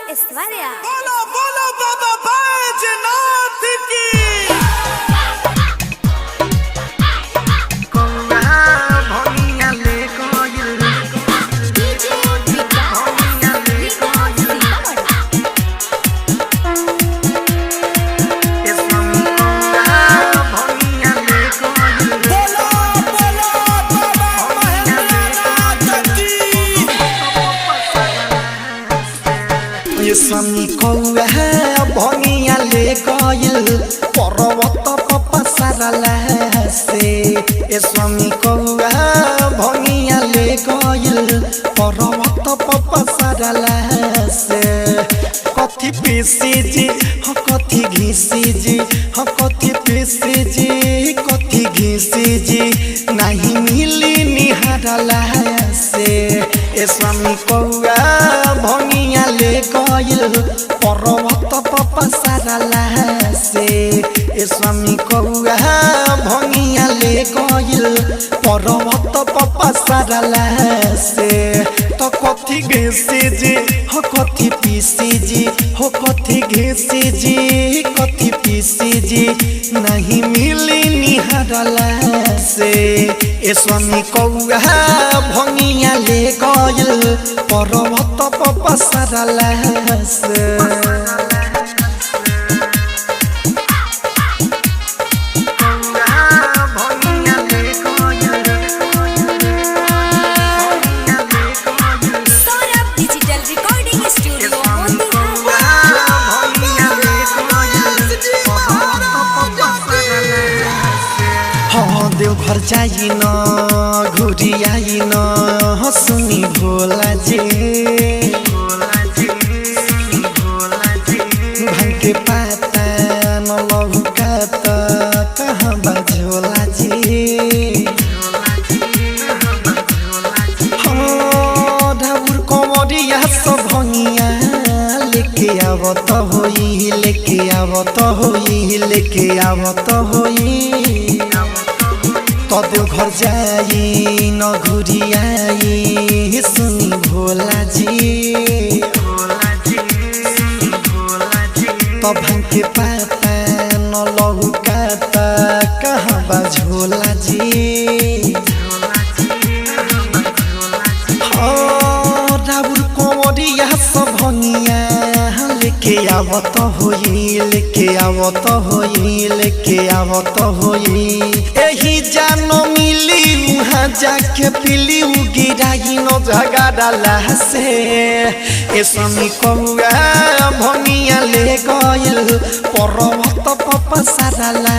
ऐश्वर्या। बोलो बोलो बाबा बैजनाथ की। स्वामी कौआ भंगिया ले गइल पर्वत पपसरला से स्वामी कौआ भंगिया ले गइल पर्वत पपसरला से कथी पीसी जी कथी घिसी जी कथी पीसी जी कथी घिसी जी नहीं मिली निहारला से स्वामी कौआ भंगिया ले गइल पर्वत पपसरला से स्वामी कौआ भंगिया ले गइल पर्वत पपसरला से तो कथी घिसी जी कथी पीसी जी कथी घिसी जी कथी पीसी जी नहीं मिली निहारला से स्वामी कौआ भंगिया ले गइल पर्वत पपसरला से देवघर जाई न घुरी आई न सुनी भोला जी भांग के पाता न लौकाता कहाँ बझोला जी ढाबुर कमरिया सब भंगिया लेके आवत होई लेके आवत होई लेके आवत होई तो देवघर जाई न घुरी आई सुनी भोला जी तो भांग के पाता न लौकाता कहाँ बझोला जी ढाबुर कमरिया सब भंगिया लेके आवत होई लेके आवत होई लेके आवत होई एही जानो मिली उहाँ जाके पिली गिराई न झगड़ा से स्वामी कौआ भंगिया ले गइल पर्वत पपसरला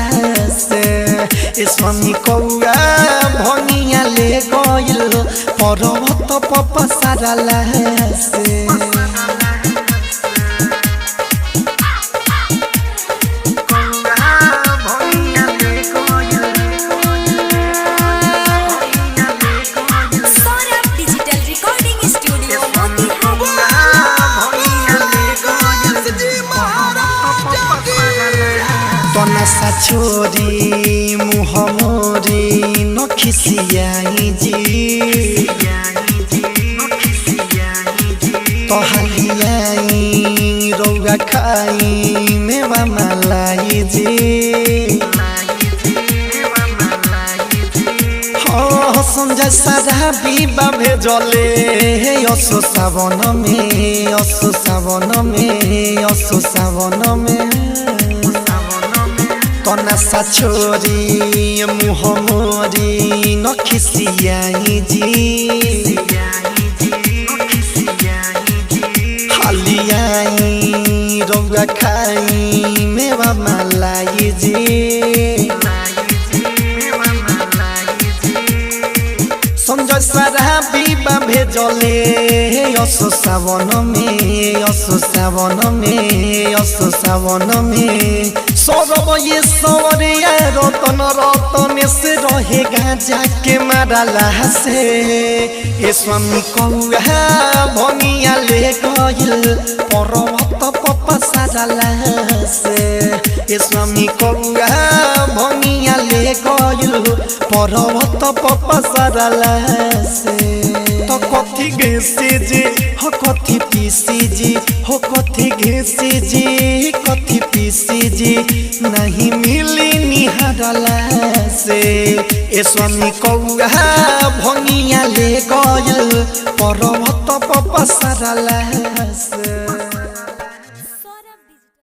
से स्वामी कौआ भंगिया ले गइल पर्वत पपसरला से नशा छोरी मुँह मोरी न खिसियाई जी तो हलियाई रौआ खाई मेवा मलाई जी संजय सारा बीबा भेजले असो सावन में असो सावन में असो सावन में नशा छोरी मुँह मोरी न खिसियाई जी हलियाई रौआ खाई मेवा मलाई जी संजय सारा बीबा भेजले असो सावन में असो सावन में असो सावन में सौरभ ये सवरिया रतन रतन से रहेगा जाके मारला से स्वामी कौआ भंगिया ले गइल पर्वत पपसरला से स्वामी कौआ भंगिया ले गइल पर्वत पपसरला से तो कथी घिसी जी कथी पीसी जी हो कथी घिसी जी कथी पीसी जी नहीं मिली निहारला से ए स्वामी कौआ भंगिया ले गयल पर्वत पसरला से।